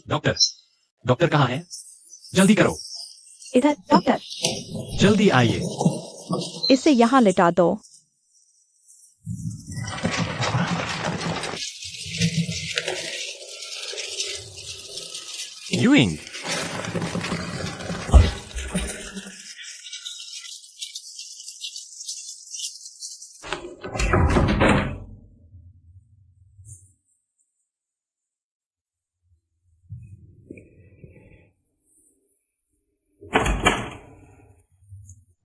Doctor, doctor कहाँ है? जल्दी करो, इधर डॉक्टर, जल्दी आइए। इसे यहाँ लिटा दो। यूइंग,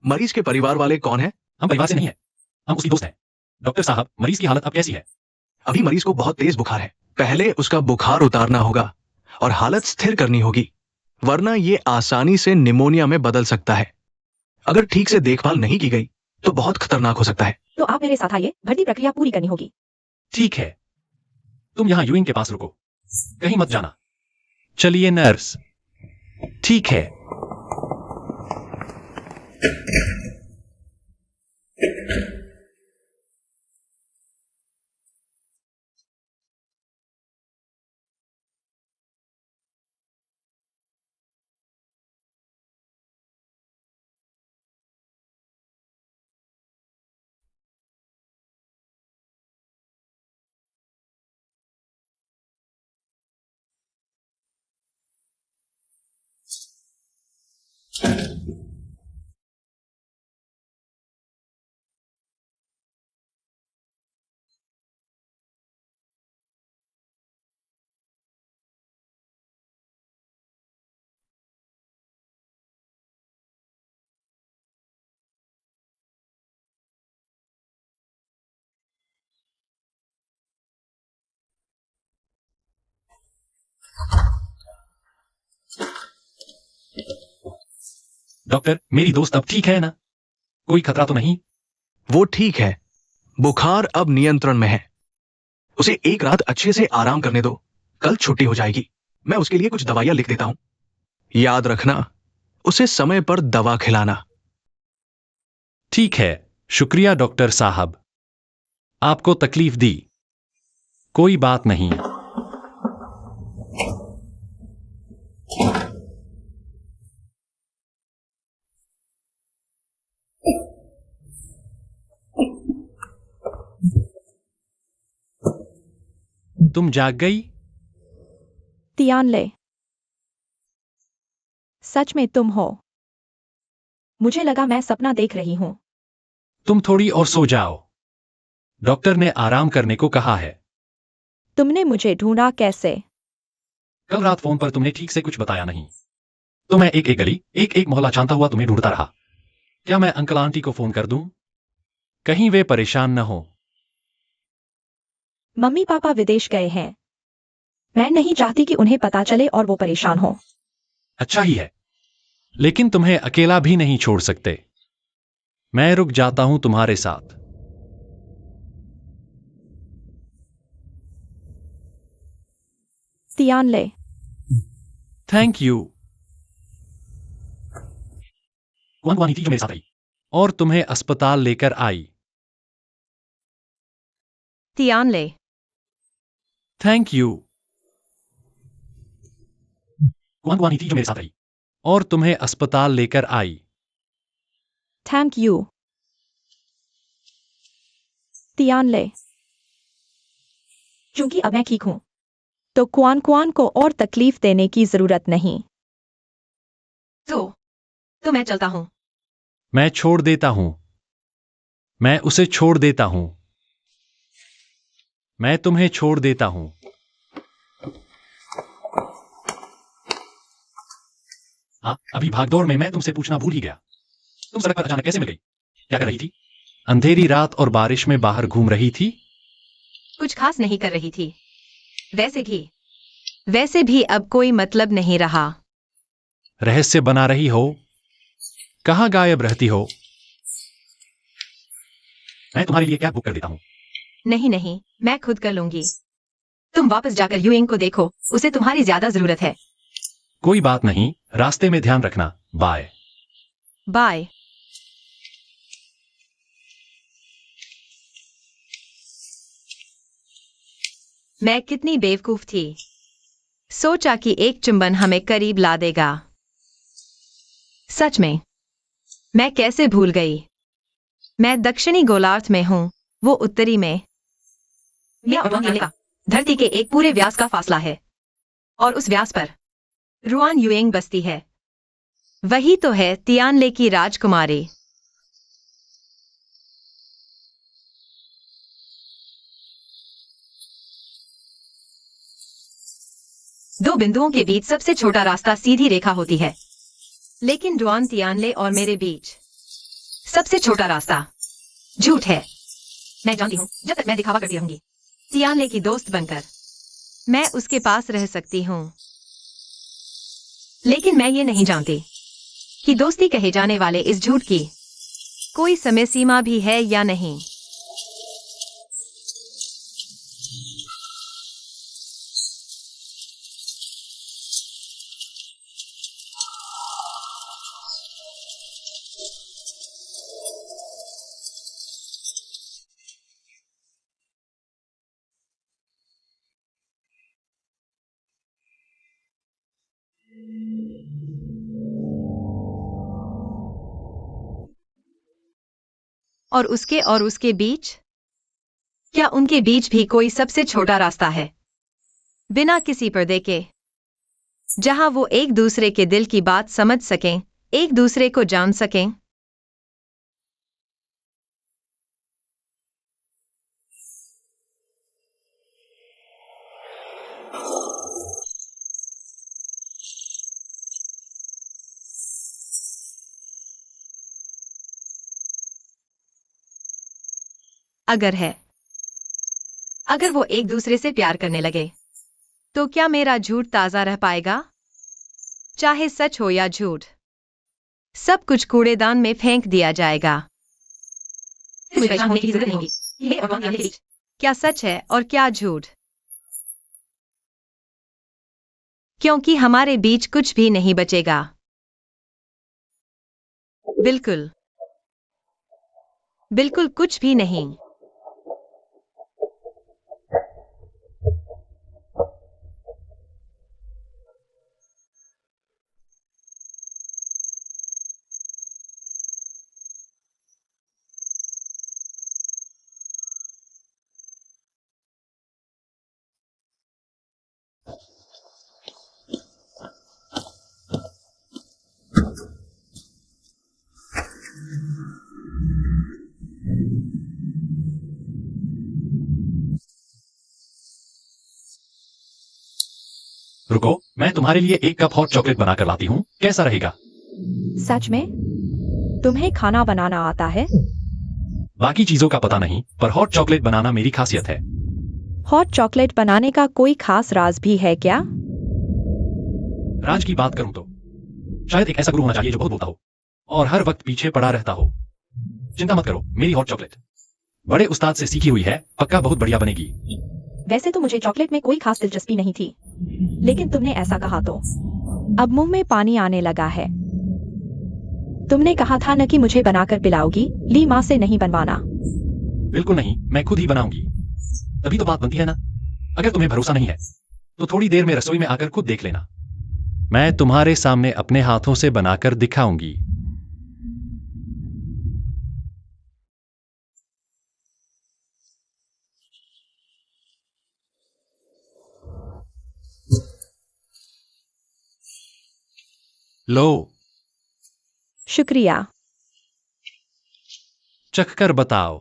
मरीज के परिवार वाले कौन है? हम परिवार से नहीं है, हम उसकी दोस्त हैं। डॉक्टर साहब, मरीज की हालत अब कैसी है? अभी मरीज को बहुत तेज बुखार है। पहले उसका बुखार उतारना होगा और हालत स्थिर करनी होगी, वरना ये आसानी से निमोनिया में बदल सकता है। अगर ठीक से देखभाल नहीं की गई तो बहुत खतरनाक हो सकता है। तो आप मेरे साथ आइए, भर्ती प्रक्रिया पूरी करनी होगी। ठीक है, तुम यहाँ यूइंग के पास रुको, कहीं मत जाना। चलिए नर्स। ठीक है। डॉक्टर, मेरी दोस्त अब ठीक है ना? कोई खतरा तो नहीं? वो ठीक है, बुखार अब नियंत्रण में है। उसे एक रात अच्छे से आराम करने दो, कल छुट्टी हो जाएगी। मैं उसके लिए कुछ दवाइयां लिख देता हूं। याद रखना, उसे समय पर दवा खिलाना। ठीक है, शुक्रिया डॉक्टर साहब। आपको तकलीफ दी, कोई बात नहीं। तुम जाग गई? तियानले, सच में तुम हो? मुझे लगा मैं सपना देख रही हूँ। तुम थोड़ी और सो जाओ, डॉक्टर ने आराम करने को कहा है। तुमने मुझे ढूंढा कैसे? कल रात फोन पर तुमने ठीक से कुछ बताया नहीं, तो मैं एक एक गली, एक एक मोहल्ला छानता हुआ तुम्हें ढूंढता रहा। क्या मैं अंकल आंटी को फोन कर दूं? कहीं वे परेशान न हो। मम्मी पापा विदेश गए हैं। मैं नहीं चाहती कि उन्हें पता चले और वो परेशान हो। अच्छा ही है, लेकिन तुम्हें अकेला भी नहीं छोड़ सकते। मैं रुक जाता हूं तुम्हारे साथ। तियानले, थैंक यू। कौन थी जो मेरे साथ आई और तुम्हें अस्पताल लेकर आई? तियानले, थैंक यू। कौन थी जो मेरे साथ आई और तुम्हें अस्पताल लेकर आई? Thank you. तियानले, क्योंकि अब मैं ठीक हूँ, तो क्वान क्वान को और तकलीफ देने की जरूरत नहीं। तो मैं चलता हूँ। मैं छोड़ देता हूं। मैं उसे छोड़ देता हूं। मैं तुम्हें छोड़ देता हूं। हाँ, अभी भागदौड़ में मैं तुमसे पूछना भूल ही गया। तुम सड़क पर अचानक कैसे मिल गई? क्या कर रही थी? अंधेरी रात और बारिश में बाहर घूम रही थी? कुछ खास नहीं कर रही थी। वैसे भी अब कोई मतलब नहीं रहा। रहस्य बना रही हो? कहाँ गायब रहती हो? मैं तुम्हारे लिए कैब बुक कर देता हूँ। नहीं, मैं खुद कर लूंगी। तुम वापस जाकर यूइंग को देखो, उसे तुम्हारी ज्यादा जरूरत है। कोई बात नहीं, रास्ते में ध्यान रखना। बाय। बाय। मैं कितनी बेवकूफ थी। सोचा कि एक चुंबन हमें करीब ला देगा। सच में, मैं कैसे भूल गई। मैं दक्षिणी गोलार्ध में हूँ, वो उत्तरी में। मेरा और रुआन का धरती के एक पूरे व्यास का फासला है, और उस व्यास पर रुआन युएंग बसती है। वही तो है तियानले की राजकुमारी। दो बिंदुओं के बीच सबसे छोटा रास्ता सीधी रेखा होती है, लेकिन रुआन तियानले और मेरे बीच सबसे छोटा रास्ता झूठ है। मैं जानती हूँ, जब तक मैं दिखावा करती रहूंगी तियानले की दोस्त बनकर, मैं उसके पास रह सकती हूँ। लेकिन मैं ये नहीं जानती कि दोस्ती कहे जाने वाले इस झूठ की कोई समय सीमा भी है या नहीं। और उसके बीच, क्या उनके बीच भी कोई सबसे छोटा रास्ता है, बिना किसी पर्दे के, जहां वो एक दूसरे के दिल की बात समझ सकें, एक दूसरे को जान सकें? अगर वो एक दूसरे से प्यार करने लगे, तो क्या मेरा झूठ ताजा रह पाएगा? चाहे सच हो या झूठ, सब कुछ कूड़ेदान में फेंक दिया जाएगा। मुझे परेशान होने की जरूरत नहीं होगी। ये और के बीच क्या सच है और क्या झूठ? क्योंकि हमारे बीच कुछ भी नहीं बचेगा। बिल्कुल, बिल्कुल कुछ भी नहीं। रुको, मैं तुम्हारे लिए एक कप हॉट चॉकलेट बनाकर लाती हूँ, कैसा रहेगा? सच में? तुम्हें खाना बनाना आता है? बाकी चीजों का पता नहीं, पर हॉट चॉकलेट बनाना मेरी खासियत है। हॉट चॉकलेट बनाने का कोई खास राज भी है क्या? राज की बात करूं तो शायद एक ऐसा गुरु होना चाहिए जो बहुत बोलता हो और हर वक्त पीछे पड़ा रहता हो। चिंता मत करो, मेरी हॉट चॉकलेट बड़े उस्ताद से सीखी हुई है, पक्का बहुत बढ़िया बनेगी। वैसे तो मुझे चॉकलेट में कोई खास दिलचस्पी नहीं थी, लेकिन तुमने ऐसा कहा तो अब मुंह में पानी आने लगा है। तुमने कहा था न कि मुझे बनाकर पिलाओगी, ली माँ से नहीं बनवाना। बिल्कुल नहीं, मैं खुद ही बनाऊंगी, तभी तो बात बनती है ना। अगर तुम्हें भरोसा नहीं है तो थोड़ी देर में रसोई में आकर खुद देख लेना। मैं तुम्हारे सामने अपने हाथों से बनाकर दिखाऊंगी। लो, शुक्रिया। चख कर बताओ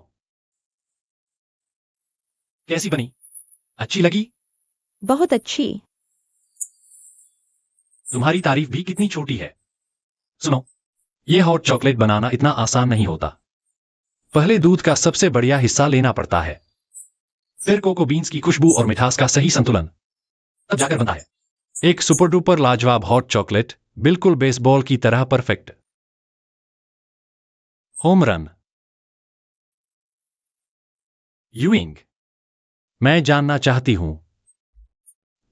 कैसी बनी, अच्छी लगी? बहुत अच्छी। तुम्हारी तारीफ भी कितनी छोटी है। सुनो, ये हॉट चॉकलेट बनाना इतना आसान नहीं होता। पहले दूध का सबसे बढ़िया हिस्सा लेना पड़ता है, फिर कोको बीन्स की खुशबू और मिठास का सही संतुलन, तब जाकर बनता है एक सुपर डुपर लाजवाब हॉट चॉकलेट, बिल्कुल बेसबॉल की तरह परफेक्ट। Home run. यूइंग, मैं जानना चाहती हूं,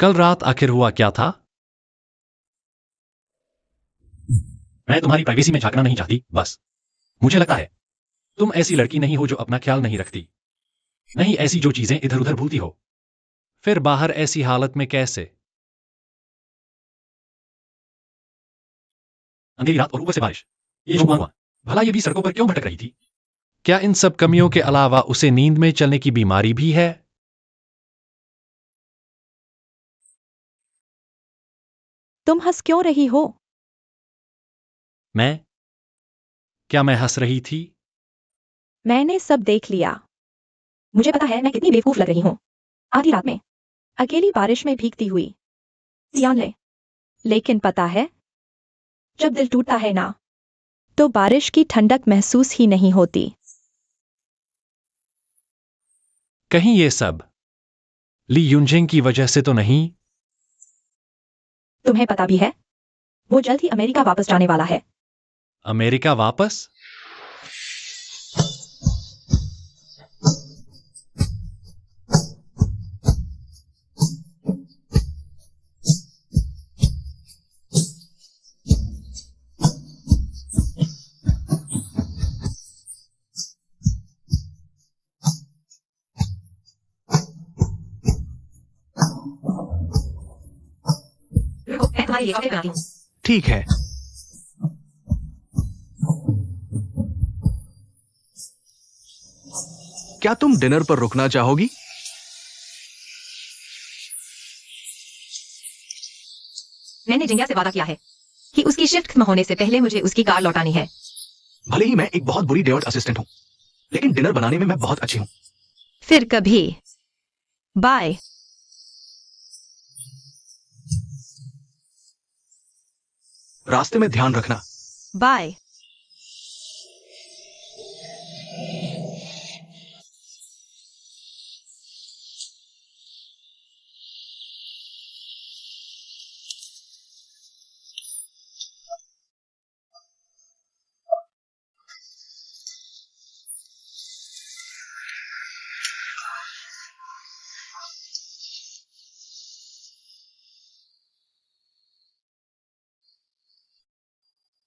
कल रात आखिर हुआ क्या था? मैं तुम्हारी प्राइवेसी में झांकना नहीं चाहती, बस मुझे लगता है तुम ऐसी लड़की नहीं हो जो अपना ख्याल नहीं रखती, नहीं ऐसी जो चीजें इधर उधर भूलती हो। फिर बाहर ऐसी हालत में कैसे? अंधेरी रात और ऊपर से बारिश, ये जो हुआ, भला ये भी सड़कों पर क्यों भटक रही थी? क्या इन सब कमियों के अलावा उसे नींद में चलने की बीमारी भी है? तुम हंस क्यों रही हो? क्या मैं हंस रही थी? मैंने सब देख लिया। मुझे पता है मैं कितनी बेवकूफ लग रही हूँ। आधी रात में अकेली बारिश में भीगती हुई। ध्यान ले। लेकिन पता है, जब दिल टूटता है ना, तो बारिश की ठंडक महसूस ही नहीं होती। कहीं ये सब ली यूनजिंग की वजह से तो नहीं? तुम्हें पता भी है, वो जल्द ही अमेरिका वापस जाने वाला है। अमेरिका वापस? रुको, मैं तुम्हारे लिए चॉकलेट बनाती हूँ। ठीक है। क्या तुम डिनर पर रुकना चाहोगी? मैंने जिंगा से वादा किया है कि उसकी शिफ्ट खत्म होने से पहले मुझे उसकी कार लौटानी है। भले ही मैं एक बहुत बुरी डेवट असिस्टेंट हूं, लेकिन डिनर बनाने में मैं बहुत अच्छी हूं। फिर कभी। बाय। रास्ते में ध्यान रखना। बाय।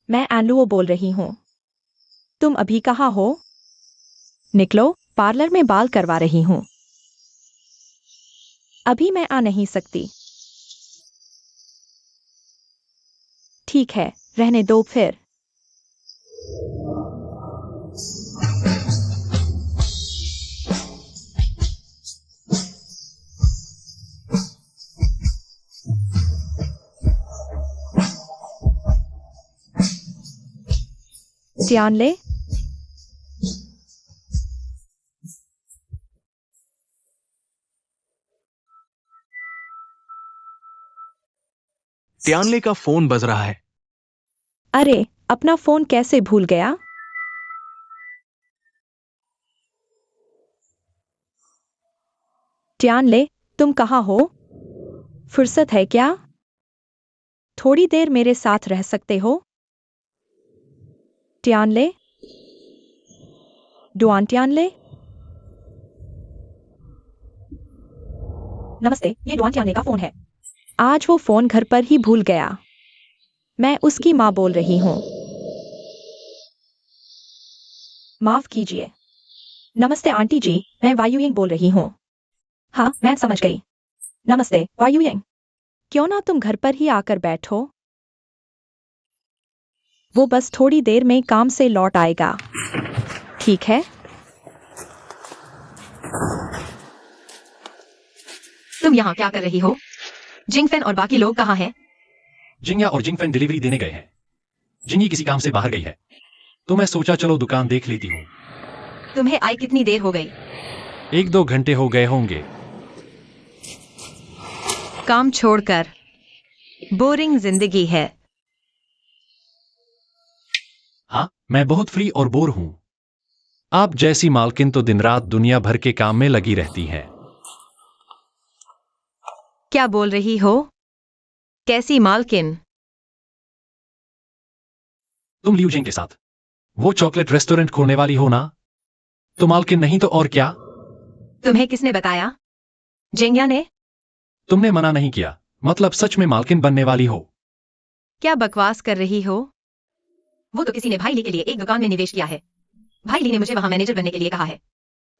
मैं एनलुओ बोल रही हूँ। तुम अभी कहाँ हो? निकलो, पार्लर में बाल करवा रही हूँ। अभी मैं आ नहीं सकती। ठीक है, रहने दो फिर। ध्यान ले। ट्यानले का फोन बज रहा है। अरे, अपना फोन कैसे भूल गया? ध्यान ले, तुम कहाँ हो? फुर्सत है क्या? थोड़ी देर मेरे साथ रह सकते हो? ध्यान ले। डुआन ध्यान ले। नमस्ते, ये डुआन ध्यान ले का फोन है। आज वो फोन घर पर ही भूल गया। मैं उसकी माँ बोल रही हूँ। माफ कीजिए। नमस्ते आंटी जी, मैं वायुयिंग बोल रही हूँ। हाँ, मैं समझ गई। नमस्ते वायुयिंग। क्यों ना तुम घर पर ही आकर बैठो? वो बस थोड़ी देर में काम से लौट आएगा। ठीक है? तुम यहाँ क्या कर रही हो? जिंगफेन और बाकी लोग कहाँ हैं? जिंगया और जिंगफेन डिलीवरी देने गए हैं। जिंगी किसी काम से बाहर गई है, तो मैं सोचा चलो दुकान देख लेती हूँ। तुम्हें आए कितनी देर हो गई? 1-2 घंटे हो गए होंगे। काम छोड़कर। बोरिंग जिंदगी है। हाँ, मैं बहुत फ्री और बोर हूँ। आप जैसी मालकिन तो दिन रात दुनिया भर के काम में लगी रहती हैं। क्या बोल रही हो? कैसी मालकिन? तुम लियू जिंग के साथ वो चॉकलेट रेस्टोरेंट खोलने वाली हो ना? तो मालकिन नहीं तो और क्या? तुम्हें किसने बताया? जेंग्या ने? तुमने मना नहीं किया, मतलब सच में मालकिन बनने वाली हो? क्या बकवास कर रही हो? वो तो किसी ने भाई ली के लिए एक दुकान में निवेश किया है। भाई ली ने मुझे वहां मैनेजर बनने के लिए कहा है।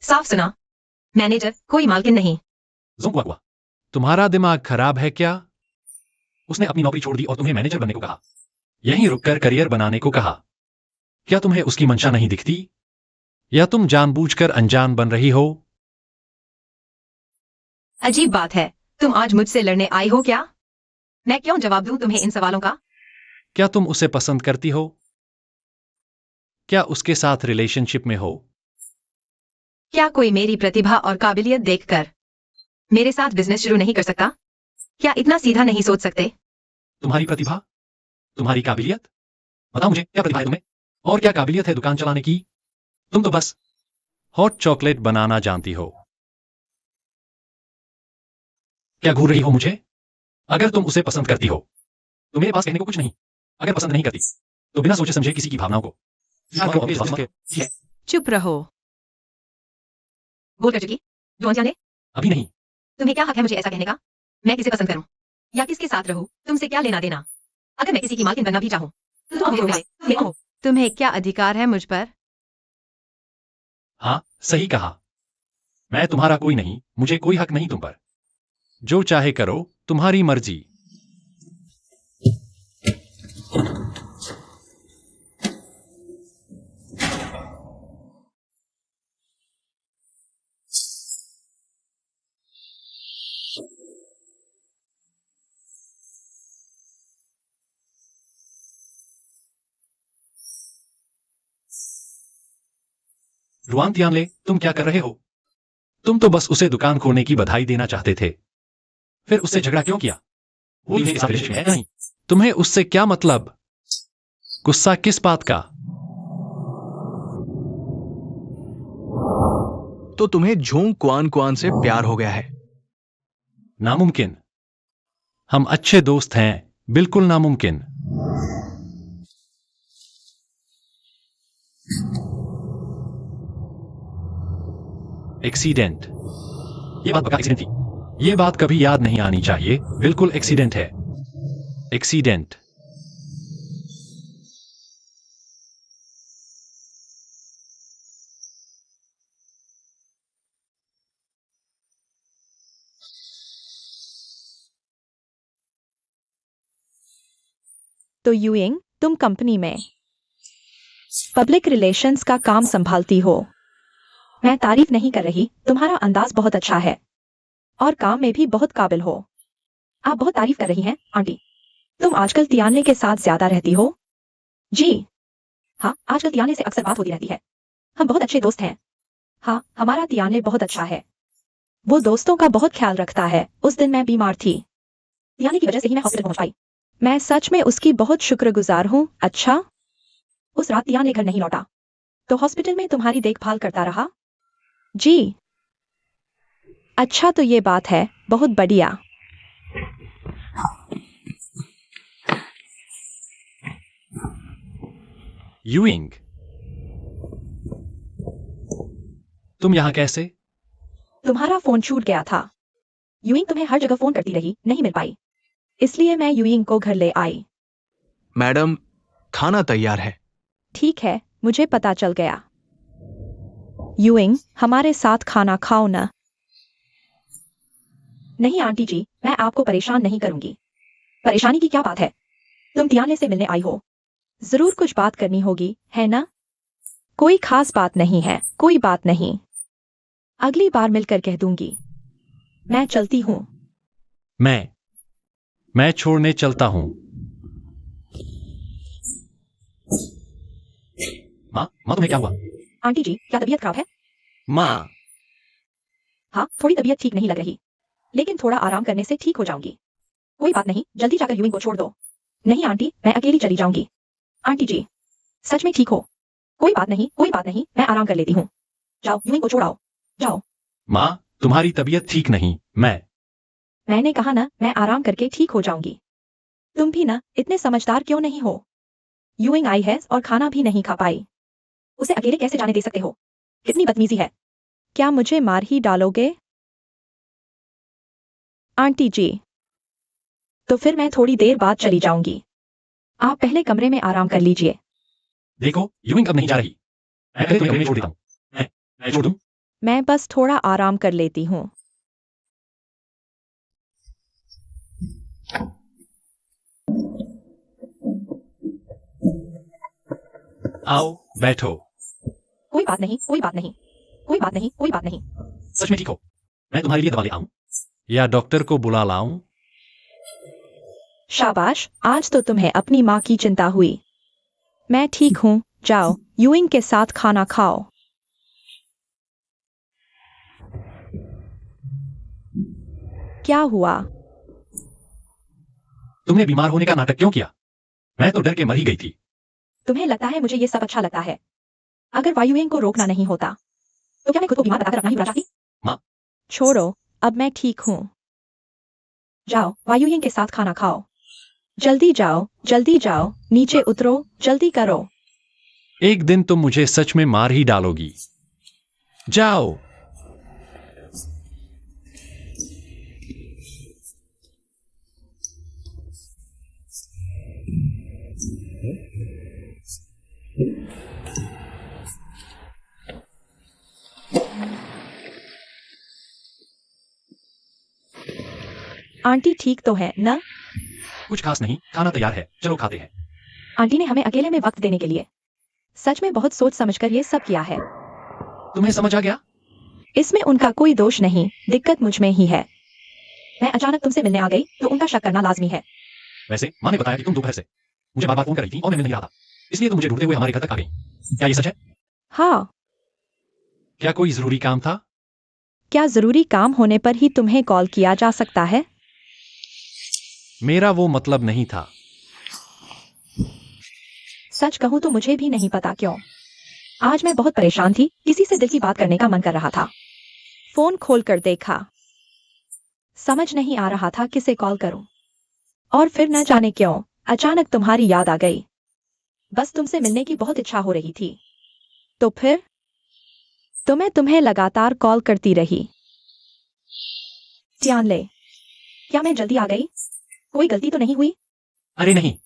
साफ सुना, मैनेजर, कोई मालकिन नहीं। ज़ोंगक्वा, तुम्हारा दिमाग खराब है क्या? उसने अपनी नौकरी छोड़ दी और तुम्हें मैनेजर बनने को कहा। यहीं रुककर करियर बनाने को कहा। क्या तुम्हें उसकी मंशा नहीं दिखती? या तुम जानबूझकर अनजान बन रही हो? अजीब बात है, तुम आज मुझसे लड़ने आई हो क्या? मैं क्यों जवाब दूं तुम्हें इन सवालों का? क्या तुम उसे पसंद करती हो? क्या उसके साथ रिलेशनशिप में हो? क्या कोई मेरी प्रतिभा और काबिलियत देखकर मेरे साथ बिजनेस शुरू नहीं कर सकता? क्या इतना सीधा नहीं सोच सकते? तुम्हारी प्रतिभा? तुम्हारी काबिलियत? बताओ मुझे, क्या प्रतिभा है तुम्हें? और क्या काबिलियत है दुकान चलाने की? तुम तो बस हॉट चॉकलेट बनाना जानती हो। क्या घूर रही हो मुझे? अगर तुम उसे पसंद करती हो तो मेरे पास कहने को कुछ नहीं। अगर पसंद नहीं करती तो बिना सोचे समझे किसी की भावनाओं को ठीक है। चुप रहो। बोल कर चुकी? जो जाने? अभी नहीं। तुम्हें क्या हक है मुझे ऐसा कहने का? मैं किसे पसंद करूं या किसके साथ रहूं, तुमसे क्या लेना देना? अगर मैं किसी की मालकिन बनना भी चाहूं तो तुम मेरे हो। तुम्हें क्या अधिकार है मुझ पर? हाँ, सही कहा। मैं तुम्हारा कोई नहीं, मुझे कोई हक नहीं तुम पर। जो चाहे करो, तुम्हारी मर्जी। रुआन तियानले, तुम क्या कर रहे हो? तुम तो बस उसे दुकान खोलने की बधाई देना चाहते थे। फिर उससे झगड़ा क्यों किया? वो भी मेरे साथ रिलेशनशिप में है नहीं। तुम्हें उससे क्या मतलब? गुस्सा किस बात का? तो तुम्हें झोंग क्वान क्वान से प्यार हो गया है? नामुमकिन। हम अच्छे दोस्त हैं, बिल्कुल नामुमकिन। एक्सीडेंट। ये बात पक्का एक्सीडेंट थी। ये बात कभी याद नहीं आनी चाहिए, बिल्कुल एक्सीडेंट है। एक्सीडेंट। तो यूइंग, तुम कंपनी में पब्लिक रिलेशंस का काम संभालती हो। मैं तारीफ नहीं कर रही, तुम्हारा अंदाज बहुत अच्छा है और काम में भी बहुत काबिल हो। आप बहुत तारीफ कर रही हैं, आंटी। तुम आजकल तियाने के साथ ज्यादा रहती हो? जी हाँ, आजकल तियाने से अक्सर बात होती रहती है। हम बहुत अच्छे दोस्त हैं। हाँ, हमारा तियाने बहुत अच्छा है। वो दोस्तों का बहुत ख्याल रखता है। उस दिन मैं बीमार थी, तियाने की वजह से ही मैं हॉस्पिटल पहुंच पाई। मैं सच में उसकी बहुत शुक्रगुजार हूँ। अच्छा, उस रात तियाने घर नहीं लौटा तो हॉस्पिटल में तुम्हारी देखभाल करता रहा? जी अच्छा, तो ये बात है। बहुत बढ़िया। यूइंग, तुम यहां कैसे? तुम्हारा फोन छूट गया था। यूइंग तुम्हें हर जगह फोन करती रही, नहीं मिल पाई, इसलिए मैं यूइंग को घर ले आई। मैडम, खाना तैयार है। ठीक है, मुझे पता चल गया। यूइंग, हमारे साथ खाना खाओ ना। नहीं आंटी जी, मैं आपको परेशान नहीं करूंगी। परेशानी की क्या बात है? तुम तियाने से मिलने आई हो, जरूर कुछ बात करनी होगी, है ना? कोई खास बात नहीं है, कोई बात नहीं। अगली बार मिलकर कह दूंगी। मैं चलती हूँ। मैं छोड़ने चलता हूं। माँ तुम्हें क्या हुआ? आंटी जी, क्या तबीयत खराब है? माँ। हाँ, थोड़ी तबीयत ठीक नहीं लग रही, लेकिन थोड़ा आराम करने से ठीक हो जाऊंगी। कोई बात नहीं, जल्दी जाकर यूइंग को छोड़ दो। नहीं आंटी, मैं अकेली चली जाऊंगी। आंटी जी, सच में ठीक हो? कोई बात नहीं, कोई बात नहीं, मैं आराम कर लेती हूँ। जाओ, यूइंग को छोड़ाओ, जाओ। माँ, तुम्हारी तबीयत ठीक नहीं। मैंने कहा ना, मैं आराम करके ठीक हो जाऊंगी। तुम भी ना, इतने समझदार क्यों नहीं हो? यूइंग आई है और खाना भी नहीं खा पाई, उसे अकेले कैसे जाने दे सकते हो? कितनी बदतमीजी है। क्या मुझे मार ही डालोगे? आंटी जी, तो फिर मैं थोड़ी देर बाद चली जाऊंगी। आप पहले कमरे में आराम कर लीजिए। देखो, यूइंग अब नहीं जा रही। मैं पहले तुम्हें कमरे में छोड़ देता हूँ। मैं छोड़ दूं? मैं बस थोड़ा आराम कर लेती हूँ। आओ बैठो। कोई बात नहीं, कोई बात नहीं, कोई बात नहीं, कोई बात नहीं। सच में ठीक हो? मैं तुम्हारे लिए दवा ले आऊं या डॉक्टर को बुला लाऊं? शाबाश, आज तो तुम्हें अपनी माँ की चिंता हुई। मैं ठीक हूँ, जाओ यूइंग के साथ खाना खाओ। क्या हुआ? तुमने बीमार होने का नाटक क्यों किया? मैं तो डर के मर ही गई थी। तुम्हें लगता है मुझे ये सब अच्छा लगता है? अगर वायुएंग को रोकना नहीं होता तो क्या मैं खुद को बीमार बताकर अपना ही बुरा चाहती? माँ। छोड़ो, अब मैं ठीक हूँ। जाओ वायुएंग के साथ खाना खाओ। जल्दी जाओ, जल्दी जाओ, नीचे उतरो, जल्दी करो। एक दिन तुम मुझे सच में मार ही डालोगी। जाओ। आंटी ठीक तो है न? कुछ खास नहीं, खाना तैयार है, चलो खाते हैं। आंटी ने हमें अकेले में वक्त देने के लिए सच में बहुत सोच समझकर ये सब किया है। तुम्हें समझ आ गया? इसमें उनका कोई दोष नहीं, दिक्कत मुझ में ही है। मैं अचानक तुमसे मिलने आ गई तो उनका शक करना लाजमी है। वैसे माँ ने बताया कि तुम दोपहर से मुझे बार बार फोन कर रही थी और मैं मिल नहीं रहा था, इसलिए तुम मुझे ढूंढते हुए हमारे घर तक आ गई। क्या ये सच है? हाँ। क्या कोई जरूरी काम था? क्या जरूरी काम होने पर ही तुम्हें कॉल किया जा सकता है? मेरा वो मतलब नहीं था। सच कहूं तो मुझे भी नहीं पता क्यों आज मैं बहुत परेशान थी, किसी से दिल की बात करने का मन कर रहा था। फोन खोलकर देखा, समझ नहीं आ रहा था किसे कॉल करूं, और फिर न जाने क्यों अचानक तुम्हारी याद आ गई। बस तुमसे मिलने की बहुत इच्छा हो रही थी, तो फिर मैं तुम्हें लगातार कॉल करती रही। ध्यान ले, क्या मैं जल्दी आ गई? कोई गलती तो नहीं हुई? अरे नहीं,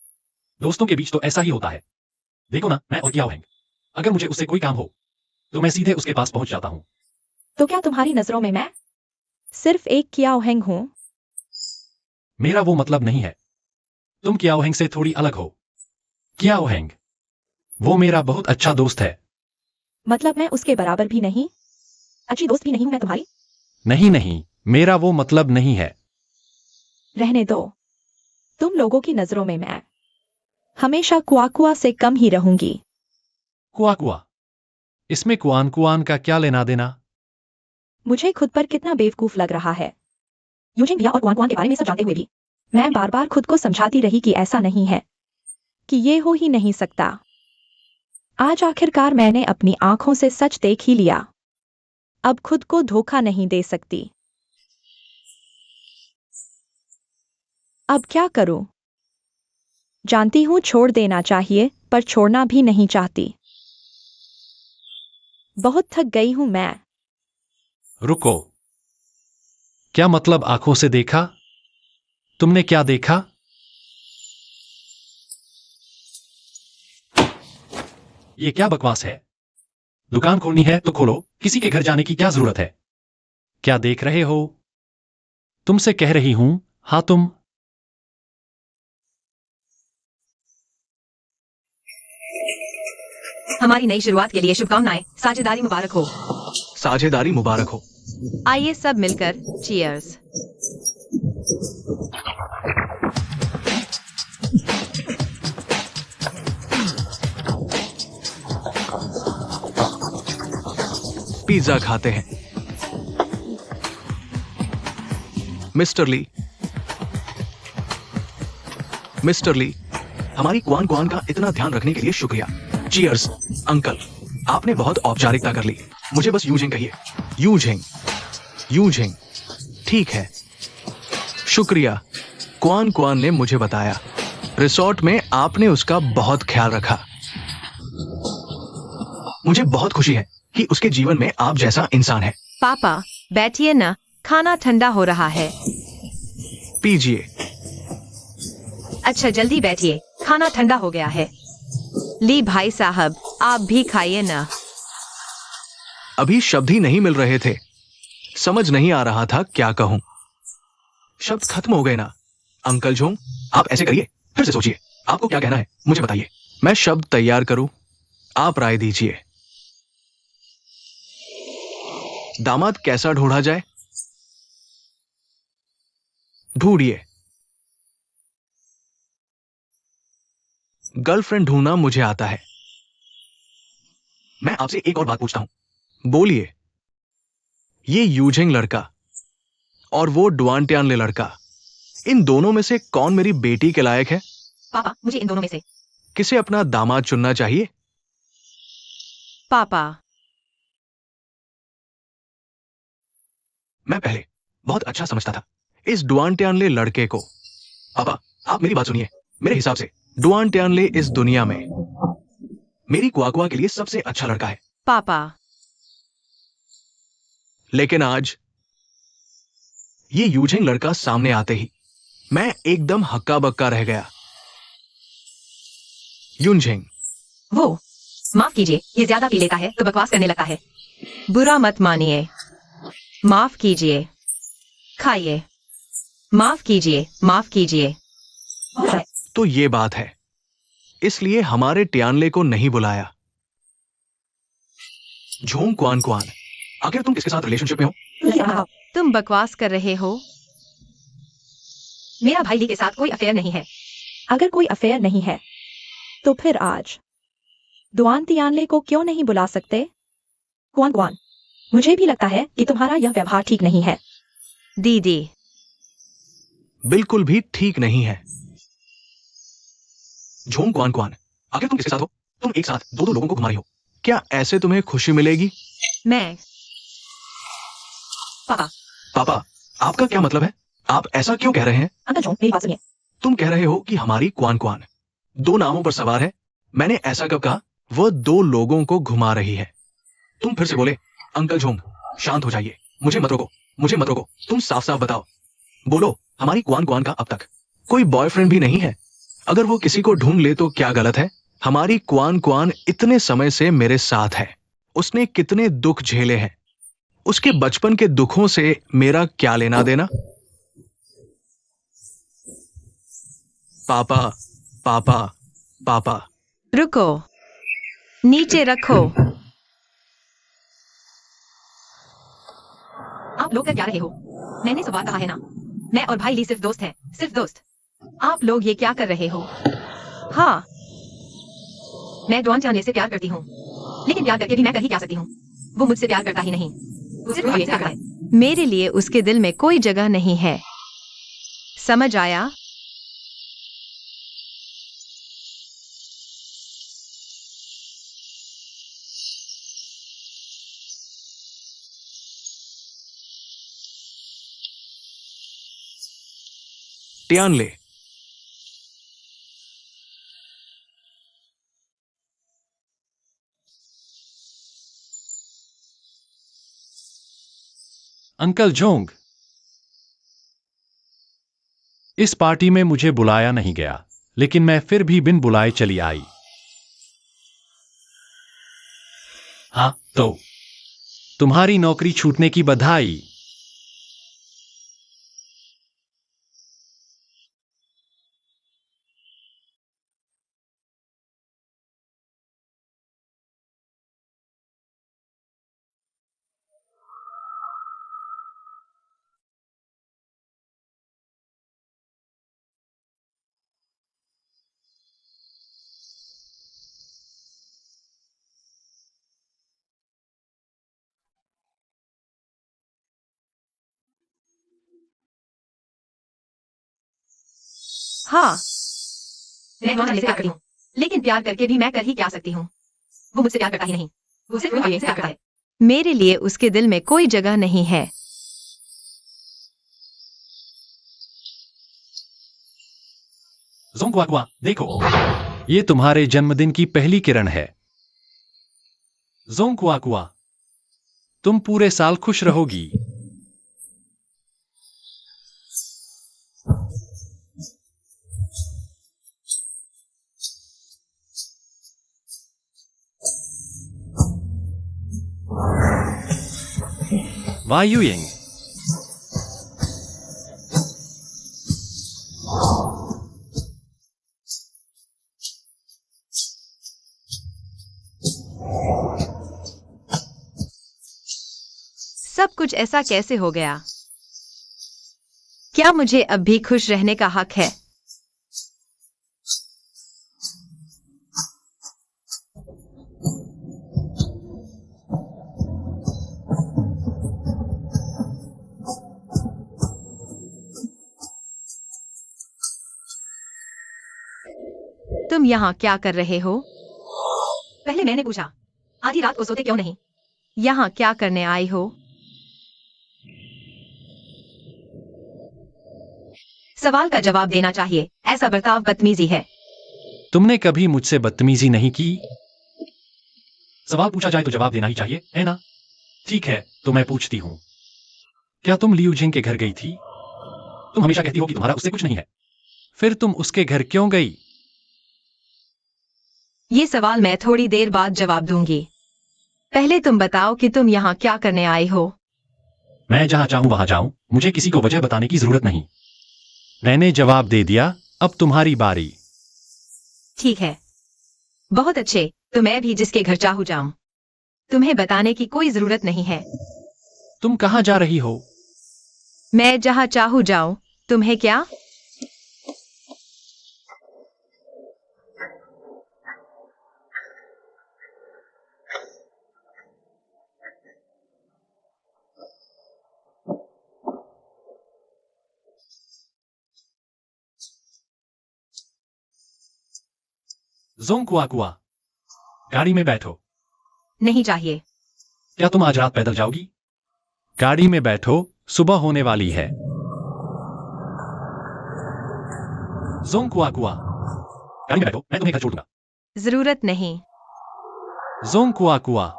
दोस्तों के बीच तो ऐसा ही होता है। देखो ना, मैं और क्या होंगे, अगर मुझे उससे कोई काम हो तो मैं सीधे उसके पास पहुंच जाता हूं। तो क्या तुम्हारी नजरों में मैं सिर्फ एक कियाओहेंग हूं? मेरा वो मतलब नहीं है। तुम कियाओहेंग से थोड़ी अलग हो। कियाओहेंग वो मेरा बहुत अच्छा दोस्त है। मतलब मैं उसके बराबर भी नहीं? अच्छी दोस्त भी नहीं हूं मैं तुम्हारी? नहीं नहीं, मेरा वो मतलब नहीं है। रहने दो। तुम लोगों की नजरों में मैं हमेशा कुआकुआ से कम ही रहूंगी। कुआ कुआ? इसमें कुआन कुआन का क्या लेना देना? मुझे खुद पर कितना बेवकूफ लग रहा है। यूजिन भैया और कुआन कुआन के बारे में सब जानते हुए भी मैं बार बार खुद को समझाती रही कि ऐसा नहीं है, कि ये हो ही नहीं सकता। आज आखिरकार मैंने अपनी आंखों से सच देख ही लिया। अब खुद को धोखा नहीं दे सकती। अब क्या करूं? जानती हूं छोड़ देना चाहिए, पर छोड़ना भी नहीं चाहती। बहुत थक गई हूं मैं। रुको, क्या मतलब आंखों से देखा? तुमने क्या देखा? ये क्या बकवास है? दुकान खोलनी है तो खोलो, किसी के घर जाने की क्या जरूरत है? क्या देख रहे हो? तुमसे कह रही हूं, हाँ तुम। हमारी नई शुरुआत के लिए शुभकामनाएं। साझेदारी मुबारक हो। साझेदारी मुबारक हो। आइए सब मिलकर चीयर्स। पिज्जा खाते हैं। मिस्टर ली, हमारी कुआन कुआन का इतना ध्यान रखने के लिए शुक्रिया। चीयर्स अंकल, आपने बहुत औपचारिकता कर ली। मुझे बस यूजिंग कहिए। यूजिंग ठीक है। शुक्रिया। कुआन कुआन ने मुझे बताया, रिसोर्ट में आपने उसका बहुत ख्याल रखा। मुझे बहुत खुशी है कि उसके जीवन में आप जैसा इंसान है। पापा बैठिए ना, खाना ठंडा हो रहा है। पीजिए। अच्छा जल्दी बैठिए, खाना ठंडा हो गया है। ली भाई साहब, आप भी खाइए ना। अभी शब्द ही नहीं मिल रहे थे, समझ नहीं आ रहा था क्या कहूं। शब्द खत्म हो गए ना। अंकल जोंग, आप ऐसे करिए, फिर से सोचिए, आपको क्या कहना है मुझे बताइए। मैं शब्द तैयार करूं? आप राय दीजिए, दामाद कैसा ढूंढा जाए? ढूंढिए। गर्लफ्रेंड ढूंढना मुझे आता है। मैं आपसे एक और बात पूछता हूं, बोलिए। ये यूजिंग लड़का और वो डुआन टियानले लड़का, इन दोनों में से कौन मेरी बेटी के लायक है? पापा, मुझे इन दोनों में से किसे अपना दामाद चुनना चाहिए? पापा। मैं पहले बहुत अच्छा समझता था इस डुआन टियानले लड़के को। पापा, आप मेरी बात सुनिए। मेरे हिसाब से डुआन टियानले इस दुनिया में मेरी क्वाक्वा के लिए सबसे अच्छा लड़का है। पापा। लेकिन आज ये यूजिंग लड़का सामने आते ही मैं एकदम हक्का बक्का रह गया। यूजिंग, वो, माफ कीजिए, ये ज्यादा पी लेता है तो बकवास करने लगता है। बुरा मत मानिए। माफ कीजिए। खाइए। माफ कीजिए, माफ कीजिए। तो ये बात है, इसलिए हमारे टियानले को नहीं बुलाया। झोंग क्वान क्वान, आखिर तुम किसके साथ रिलेशनशिप में हो? तुम बकवास कर रहे हो। मेरा भाई ली के साथ कोई अफेयर नहीं है। अगर कोई अफेयर नहीं है तो फिर आज डुआन टियानले को क्यों नहीं बुला सकते? क्वान क्वान, मुझे भी लगता है कि तुम्हारा यह व्यवहार ठीक नहीं है। दीदी। बिल्कुल भी ठीक नहीं है। झोंग क्वान क्वान, आखिर तुम किसके साथ हो? तुम एक साथ दो दो लोगों को घुमा रही हो। क्या ऐसे तुम्हें खुशी मिलेगी? मैं। पापा। पापा, आपका क्या मतलब है? आप ऐसा क्यों कह रहे हैं? अंकल जोंग, मेरी बात सुनिए। तुम कह रहे हो कि हमारी क्वान क्वान दो नावों पर सवार है। मैंने ऐसा कब कहा? वह दो लोगों को घुमा रही है। तुम फिर से बोले। अंकल झोंग, शांत हो जाइए। मुझे मत रोको, मुझे मत रोको। तुम साफ साफ बताओ। बोलो, हमारी क्वान क्वान का अब तक कोई बॉयफ्रेंड भी नहीं है? अगर वो किसी को ढूंढ ले तो क्या गलत है? हमारी क्वान क्वान इतने समय से मेरे साथ है। उसने कितने दुख झेले हैं। उसके बचपन के दुखों से मेरा क्या लेना देना? पापा, पापा, पापा। रुको। नीचे रखो। आप लोग कर क्या रहे हो? मैंने सुबह कहा है ना, मैं और भाई ली सिर्फ दोस्त हैं, सिर्फ दोस्त। आप लोग ये क्या कर रहे हो? हाँ। मैं डुआन टियानले से प्यार करती हूँ, लेकिन प्यार करके भी मैं कर ही क्या सकती हूँ? वो मुझसे प्यार करता ही नहीं, वो सिर्फ मुझे करता है। मेरे लिए उसके दिल में कोई जगह नहीं है। समझ आया? टियानले, अंकल जोंग, इस पार्टी में मुझे बुलाया नहीं गया, लेकिन मैं फिर भी बिन बुलाए चली आई। हाँ तो तुम्हारी नौकरी छूटने की बधाई। हाँ। मैं डुआन टियानले से प्यार करती हूँ, लेकिन प्यार करके भी मैं कर ही क्या सकती हूँ? वो मुझसे प्यार करता ही नहीं, वो सिर्फ मुझे प्यार करता है। मेरे लिए उसके दिल में कोई जगह नहीं है। जोंग क्वा क्वा, देखो, ये तुम्हारे जन्मदिन की पहली किरण है। जोंग क्वा क्वा, तुम पूरे साल खुश रहोगी। वायुयिंग, सब कुछ ऐसा कैसे हो गया? क्या मुझे अब भी खुश रहने का हक है? तुम यहाँ क्या कर रहे हो? पहले मैंने पूछा, आधी रात को सोते क्यों नहीं? यहाँ क्या करने आई हो? सवाल का जवाब देना चाहिए, ऐसा बर्ताव बदतमीजी है। तुमने कभी मुझसे बदतमीजी नहीं की। सवाल पूछा जाए तो जवाब देना ही चाहिए, है ना? ठीक है, तो मैं पूछती हूँ, क्या तुम लियू जिंग के घर गई थी? तुम हमेशा कहती हो कि तुम्हारा उससे कुछ नहीं है, फिर तुम उसके घर क्यों गई? ये सवाल मैं थोड़ी देर बाद जवाब दूंगी। पहले तुम बताओ कि तुम यहाँ क्या करने आई हो? मैं जहां चाहूं वहां जाऊं, मुझे किसी को वजह बताने की जरूरत नहीं। मैंने जवाब दे दिया, अब तुम्हारी बारी। ठीक है, बहुत अच्छे, तो मैं भी जिसके घर चाहूं जाऊं। तुम्हें बताने की कोई जरूरत नहीं है। तुम कहां जा रही हो? मैं जहाँ चाहूँ जाऊँ, तुम्हें क्या? जोंग कुआ कुआ, गाड़ी में बैठो। नहीं चाहिए। क्या तुम आज रात पैदल जाओगी? गाड़ी में बैठो, सुबह होने वाली है। जोंग कुआ कुआ, गाड़ी में बैठो, मैं तुम्हें घर छोड़ दूंगा। जरूरत नहीं। जोंग कुआ कुआ।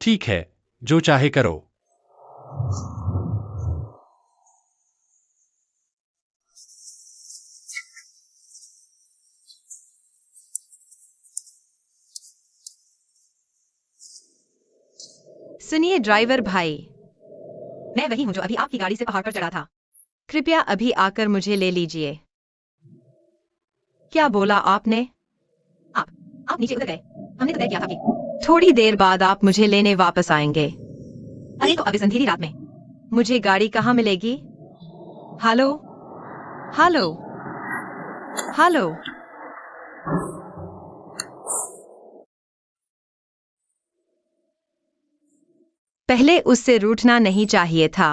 ठीक है, जो चाहे करो। सुनिए ड्राइवर भाई, मैं वही हूं जो अभी आपकी गाड़ी से पहाड़ पर चढ़ा था। कृपया अभी आकर मुझे ले लीजिए। क्या बोला आपने? आप नीचे उतर गए। हमने तो तय किया था कि थोड़ी देर बाद आप मुझे लेने वापस आएंगे। अरे तो अब इस अंधेरी रात में मुझे गाड़ी कहाँ मिलेगी? Hello hello hello. पहले उससे रूठना नहीं चाहिए था।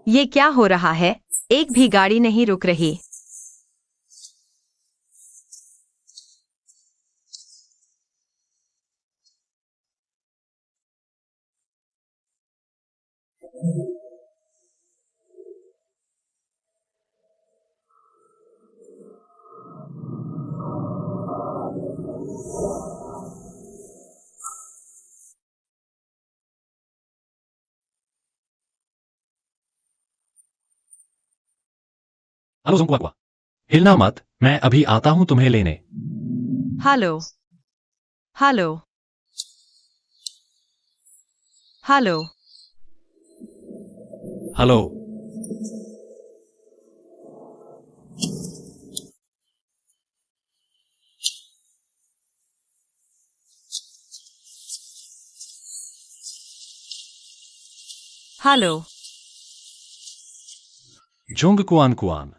ये क्या हो रहा है? एक भी गाड़ी नहीं रुक रही। हेलो जोंग कुआ कुआ, हिलना मत, मैं अभी आता हूं तुम्हें लेने। Hello hello hello hello. Hello. Jong Kuan Kuan.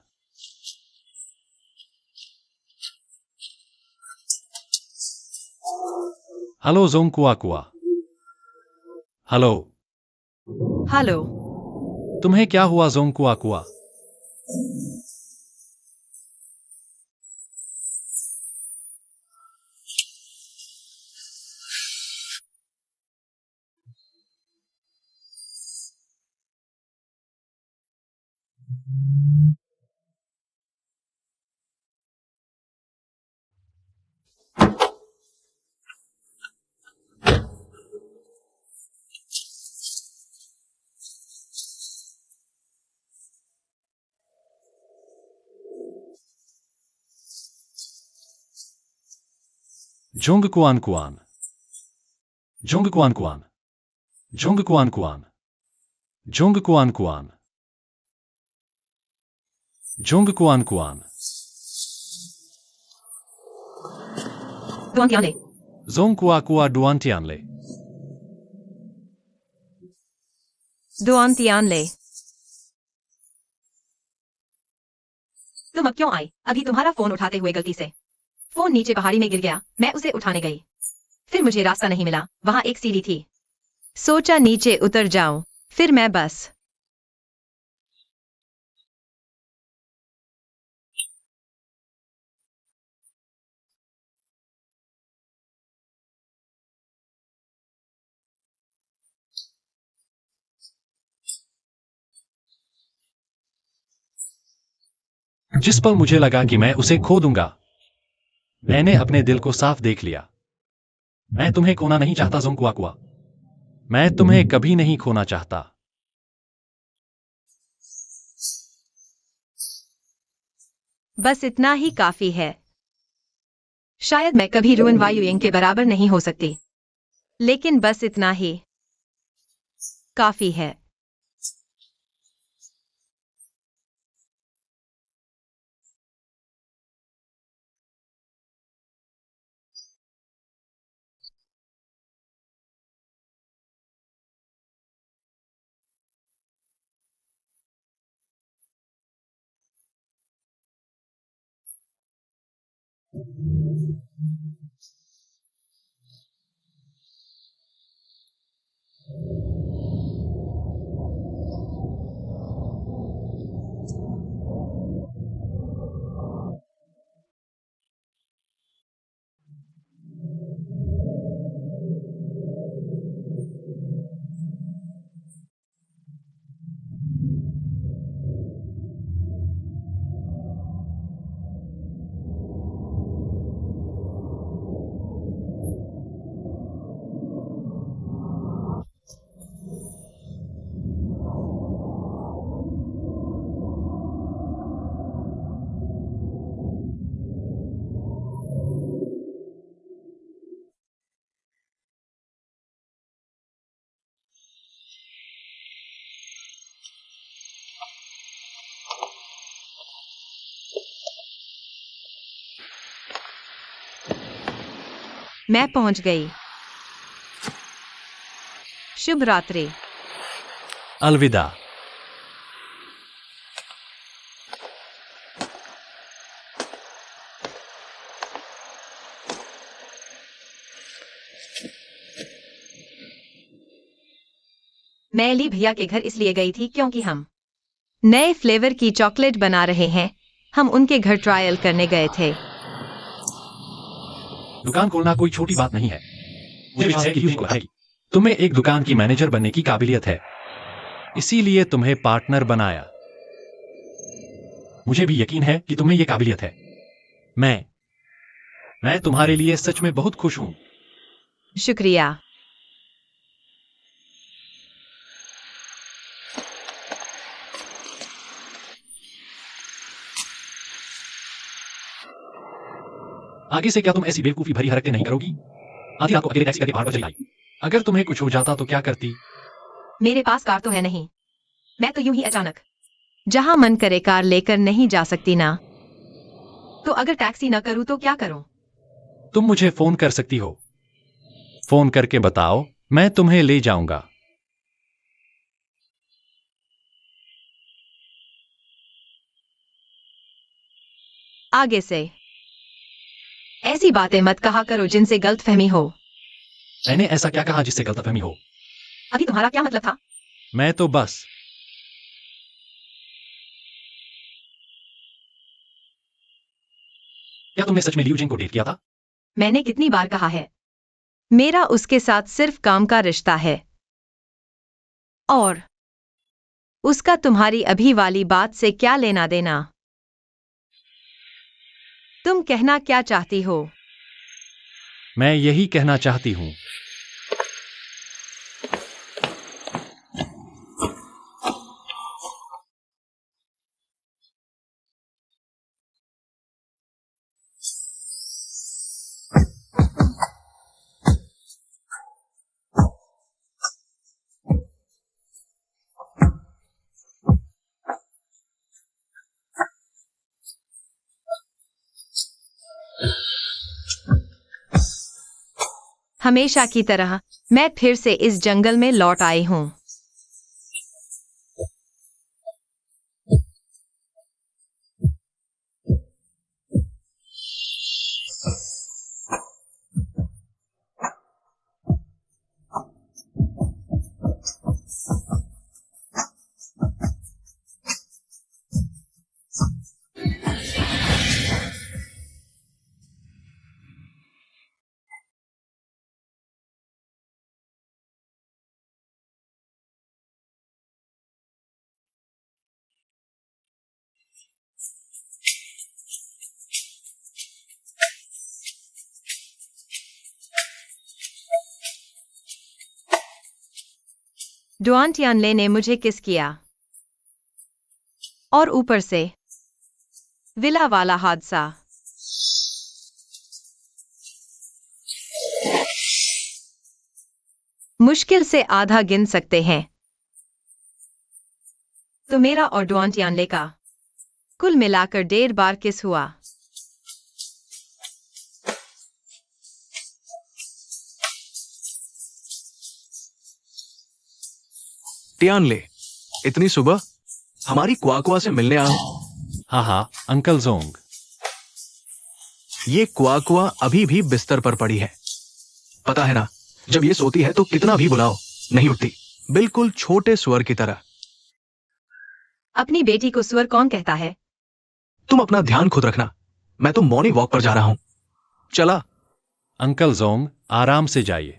Hello Jong कुआ कुआ। हेलो। हेलो। तुम्हें क्या हुआ जोंग कुआ कुआ? Jung Kuan Kuan. Jung Kuan Kuan. Jung Kuan Kuan. Jung Kuan Kuan. Jung Kuan Kuan. Duan Tianle. Zong Kua Kua Duan Tianle. Duan Tianle. तुम अब क्यों आई? अभी तुम्हारा फोन उठाते हुए गलती से फोन नीचे पहाड़ी में गिर गया। मैं उसे उठाने गई, फिर मुझे रास्ता नहीं मिला। वहां एक सीढ़ी थी, सोचा नीचे उतर जाऊं, फिर मैं बस जिस पल मुझे लगा कि मैं उसे खो दूंगा, मैंने अपने दिल को साफ देख लिया। मैं तुम्हें खोना नहीं चाहता ज़ोंग कुआ कुआ। मैं तुम्हें कभी नहीं खोना चाहता। बस इतना ही काफी है। शायद मैं कभी रुएन वायुयेंग के बराबर नहीं हो सकती, लेकिन बस इतना ही काफी है। मैं पहुंच गई। शुभ रात्रि। अलविदा। मैं ली भैया के घर इसलिए गई थी क्योंकि हम नए फ्लेवर की चॉकलेट बना रहे हैं। हम उनके घर ट्रायल करने गए थे। दुकान खोलना कोई छोटी बात नहीं है। मुझे विश्वास है कि तुम को है। तुम्हें एक दुकान की मैनेजर बनने की काबिलियत है, इसीलिए तुम्हें पार्टनर बनाया। मुझे भी यकीन है कि तुम्हें यह काबिलियत है। मैं तुम्हारे लिए सच में बहुत खुश हूं। शुक्रिया। आगे से क्या तुम ऐसी बेवकूफी भरी हरकतें नहीं करोगी? आधी रात को अकेले टैक्सी करके पहाड़ पर चली आई। अगर तुम्हें कुछ हो जाता तो क्या करती? मेरे पास कार तो है नहीं। मैं तो यूं ही अचानक जहां मन करे कार लेकर नहीं जा सकती ना। तो अगर टैक्सी न करूं तो क्या करूं? तुम मुझे फोन कर सकती हो। फोन करके बताओ, मैं तुम्हें ले जाऊंगा। आगे से ऐसी बातें मत कहा करो जिनसे गलतफहमी हो। मैंने ऐसा क्या कहा जिससे गलतफहमी हो? अभी तुम्हारा क्या मतलब था? मैं तो बस क्या तुमने सच में लियू जिंग को डेट किया था? मैंने कितनी बार कहा है, मेरा उसके साथ सिर्फ काम का रिश्ता है, और उसका तुम्हारी अभी वाली बात से क्या लेना देना? तुम कहना क्या चाहती हो? मैं यही कहना चाहती हूं। हमेशा की तरह मैं फिर से इस जंगल में लौट आई हूं। डुआन टियानले ने मुझे किस किया, और ऊपर से विला वाला हादसा। मुश्किल से आधा गिन सकते हैं। तो मेरा और डुआन टियानले का कुल मिलाकर 1.5 बार किस हुआ। टियानले, इतनी सुबह हमारी क्वाकवा से मिलने आओ। हाँ हाँ अंकल जोंग। ये क्वाकवा अभी भी बिस्तर पर पड़ी है। पता है ना, जब ये सोती है तो कितना भी बुलाओ नहीं उठती, बिल्कुल छोटे स्वर की तरह। अपनी बेटी को स्वर कौन कहता है? तुम अपना ध्यान खुद रखना, मैं तो मॉर्निंग वॉक पर जा रहा हूं। चला। अंकल जोंग आराम से जाइए।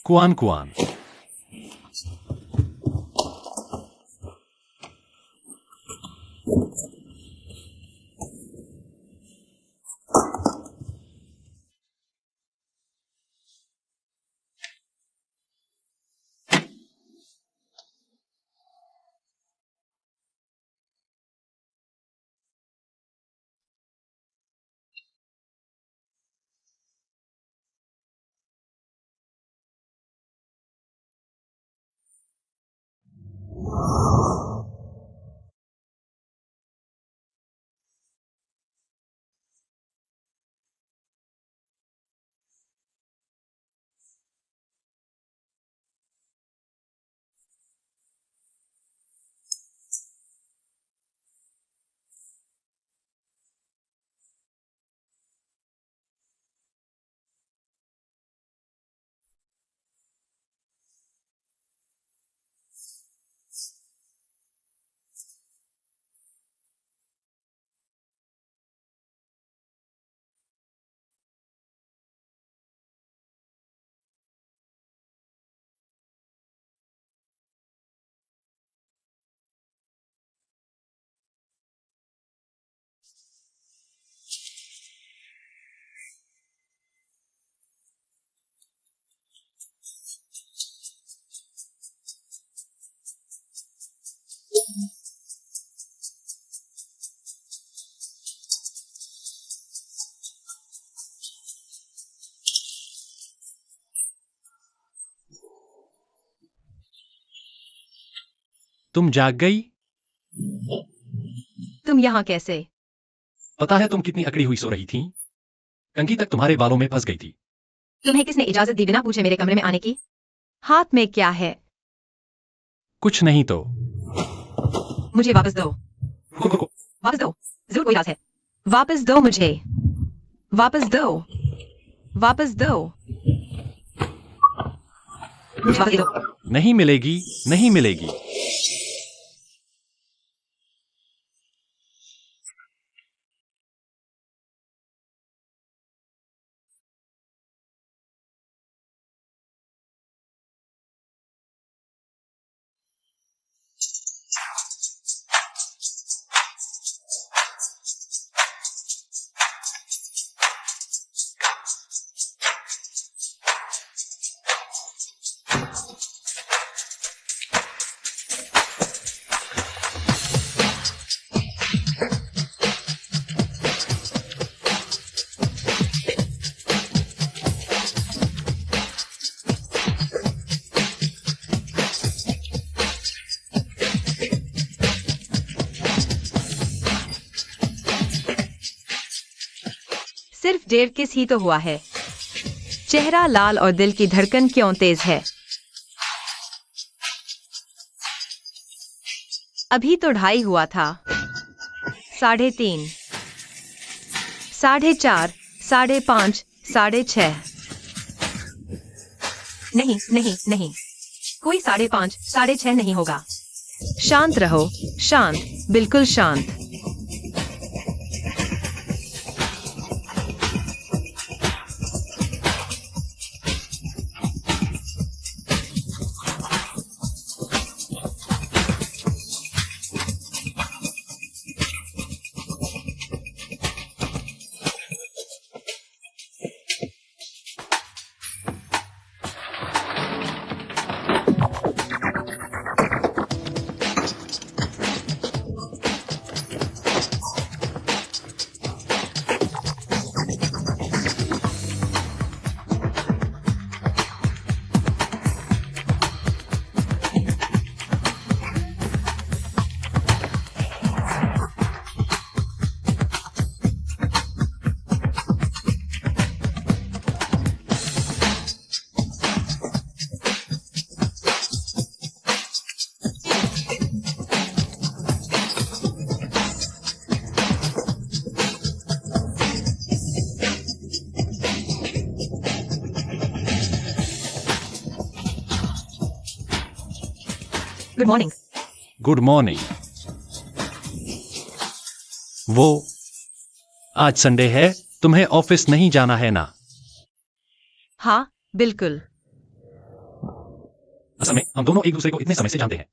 Kuan Kuan. तुम जाग गई? तुम यहां कैसे? पता है तुम कितनी अकड़ी हुई सो रही थी? कंघी तक तुम्हारे बालों में फंस गई थी। तुम्हें किसने इजाजत दी बिना पूछे मेरे कमरे में आने की? हाथ में क्या है? कुछ नहीं तो। मुझे वापस दो। वापस दो। जरूर कोई राज है। वापस दो मुझे। वापस दो। वापस दो। मुझे वापस दे दो। नहीं मिलेगी, नहीं मिलेगी। सिर्फ डेढ़ किस ही तो हुआ है। चेहरा लाल और दिल की धड़कन क्यों तेज है? अभी तो 2:30 हुआ था। 3:30, 4:30, 5:30, 6:30। नहीं नहीं नहीं, कोई 5:30, 6:30 नहीं होगा। शांत रहो, शांत, बिल्कुल शांत। Good morning. Good morning. वो आज संडे है, तुम्हें ऑफिस नहीं जाना है ना? हाँ, बिल्कुल। असल में हम दोनों एक दूसरे को इतने समय से जानते हैं,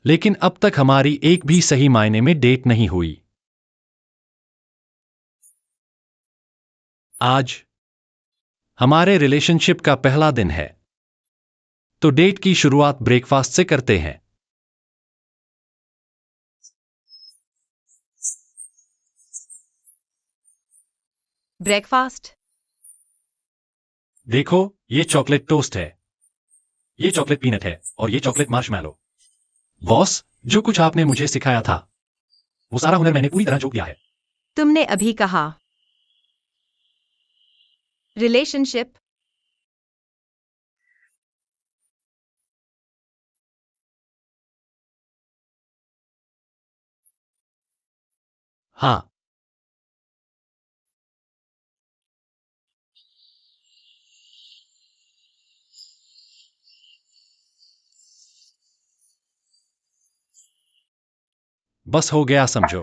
लेकिन अब तक हमारी एक भी सही मायने में डेट नहीं हुई। आज हमारे रिलेशनशिप का पहला दिन है, तो डेट की शुरुआत ब्रेकफास्ट से करते हैं। ब्रेकफास्ट? देखो, ये चॉकलेट टोस्ट है, ये चॉकलेट पीनट है और ये चॉकलेट मार्शमैलो। बॉस, जो कुछ आपने मुझे सिखाया था, वो सारा हुनर मैंने पूरी तरह जोक दिया है। तुमने अभी कहा रिलेशनशिप। हाँ, बस हो गया समझो।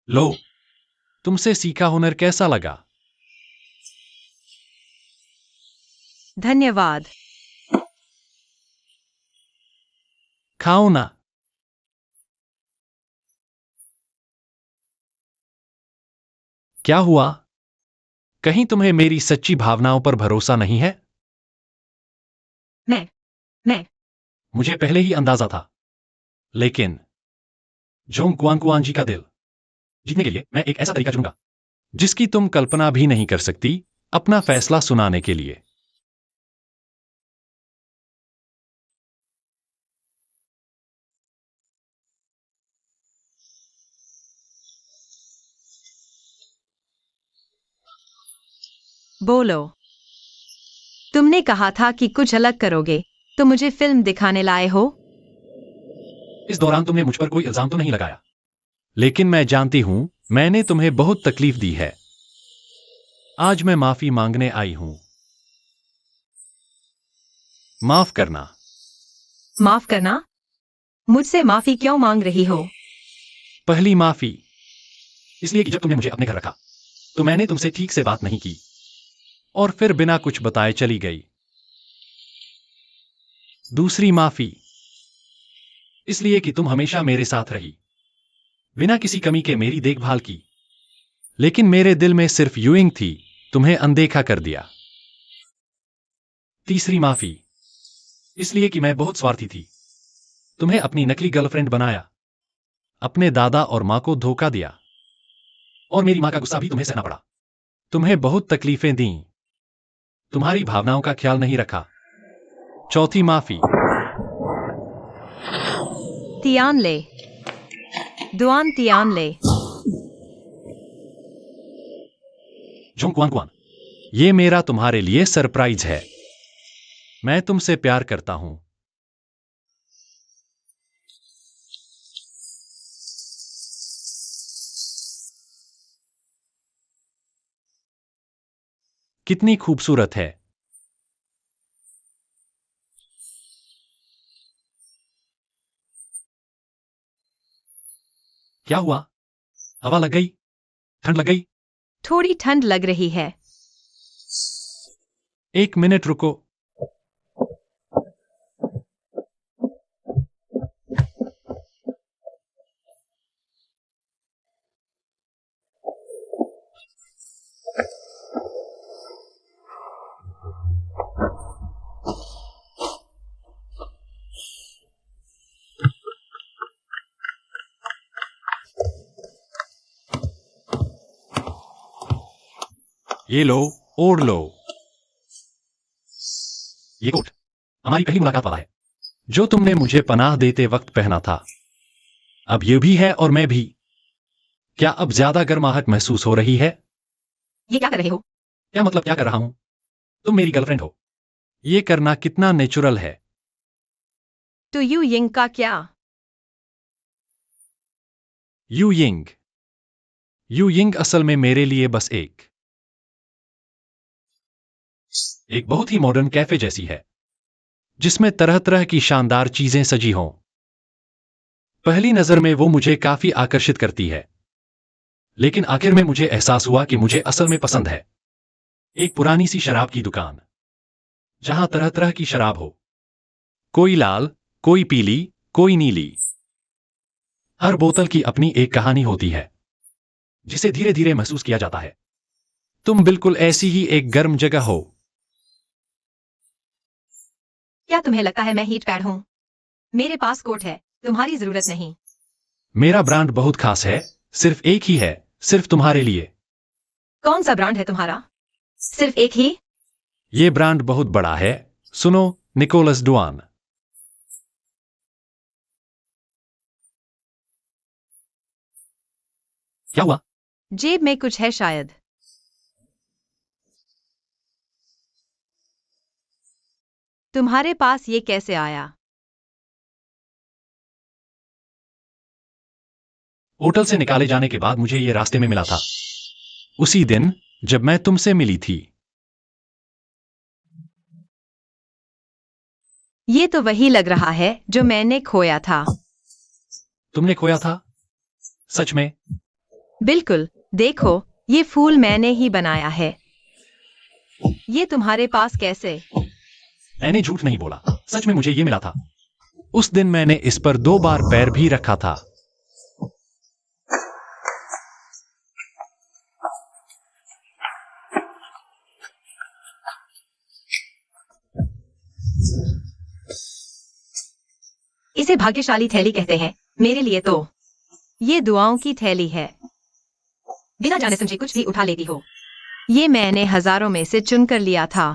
लो, तुमसे सीखा हुनर कैसा लगा? धन्यवाद। खाओ ना। क्या हुआ? कहीं तुम्हें मेरी सच्ची भावनाओं पर भरोसा नहीं है? मैं मुझे पहले ही अंदाजा था, लेकिन जोंग कुआन जी का दिल जीतने के लिए मैं एक ऐसा तरीका चुनूंगा जिसकी तुम कल्पना भी नहीं कर सकती, अपना फैसला सुनाने के लिए। बोलो। तुमने कहा था कि कुछ अलग करोगे, तो मुझे फिल्म दिखाने लाए हो? इस दौरान तुमने मुझ पर कोई इल्जाम तो नहीं लगाया, लेकिन मैं जानती हूं मैंने तुम्हें बहुत तकलीफ दी है। आज मैं माफी मांगने आई हूं। माफ करना। माफ करना? मुझसे माफी क्यों मांग रही हो? पहली माफी इसलिए कि जब तुमने मुझे अपने घर रखा तो मैंने तुमसे ठीक से बात नहीं की और फिर बिना कुछ बताए चली गई। दूसरी माफी इसलिए कि तुम हमेशा मेरे साथ रही, बिना किसी कमी के मेरी देखभाल की, लेकिन मेरे दिल में सिर्फ यूइंग थी, तुम्हें अनदेखा कर दिया। तीसरी माफी इसलिए कि मैं बहुत स्वार्थी थी, तुम्हें अपनी नकली गर्लफ्रेंड बनाया, अपने दादा और मां को धोखा दिया, और मेरी मां का गुस्सा भी तुम्हें सहना पड़ा। तुम्हें बहुत तकलीफें दी, तुम्हारी भावनाओं का ख्याल नहीं रखा। चौथी माफी। तियान ले। दुआन तियान ले। झुंकवान, ये मेरा तुम्हारे लिए सरप्राइज है। मैं तुमसे प्यार करता हूं। कितनी खूबसूरत है। क्या हुआ? हवा लग गई? ठंड लग गई? थोड़ी ठंड लग रही है। 1 मिनट रुको। ये लो, ओढ़ लो। ये कोट हमारी पहली मुलाकात वाला है, जो तुमने मुझे पनाह देते वक्त पहना था। अब ये भी है और मैं भी। क्या अब ज्यादा गर्माहट महसूस हो रही है? ये क्या कर रहे हो? क्या मतलब क्या कर रहा हूं? तुम मेरी गर्लफ्रेंड हो। ये करना कितना नेचुरल है। तो यू यिंग का क्या? You Ying. यू यिंग असल में मेरे लिए बस एक बहुत ही मॉडर्न कैफे जैसी है, जिसमें तरह तरह की शानदार चीजें सजी हों। पहली नजर में वो मुझे काफी आकर्षित करती है, लेकिन आखिर में मुझे एहसास हुआ कि मुझे असल में पसंद है एक पुरानी सी शराब की दुकान, जहां तरह तरह की शराब हो। कोई लाल, कोई पीली, कोई नीली। हर बोतल की अपनी एक कहानी होती है, जिसे धीरे धीरे महसूस किया जाता है। तुम बिल्कुल ऐसी ही एक गर्म जगह हो। क्या तुम्हें लगता है मैं हीट पैड हूँ? मेरे पास कोट है, तुम्हारी जरूरत नहीं। मेरा ब्रांड बहुत खास है, सिर्फ एक ही है, सिर्फ तुम्हारे लिए। कौन सा ब्रांड है तुम्हारा? सिर्फ एक ही? ये ब्रांड बहुत बड़ा है। सुनो, निकोलस डुआन। क्या हुआ? जेब में कुछ है शायद। तुम्हारे पास ये कैसे आया? होटल से निकाले जाने के बाद मुझे ये रास्ते में मिला था, उसी दिन जब मैं तुमसे मिली थी। ये तो वही लग रहा है जो मैंने खोया था। तुमने खोया था? सच में? बिल्कुल। देखो, ये फूल मैंने ही बनाया है। ये तुम्हारे पास कैसे? मैंने झूठ नहीं बोला, सच में मुझे ये मिला था। उस दिन मैंने इस पर 2 बार पैर भी रखा था। इसे भाग्यशाली थैली कहते हैं, मेरे लिए तो। ये दुआओं की थैली है। बिना जाने समझे कुछ भी उठा लेती हो। ये मैंने हजारों में से चुनकर लिया था।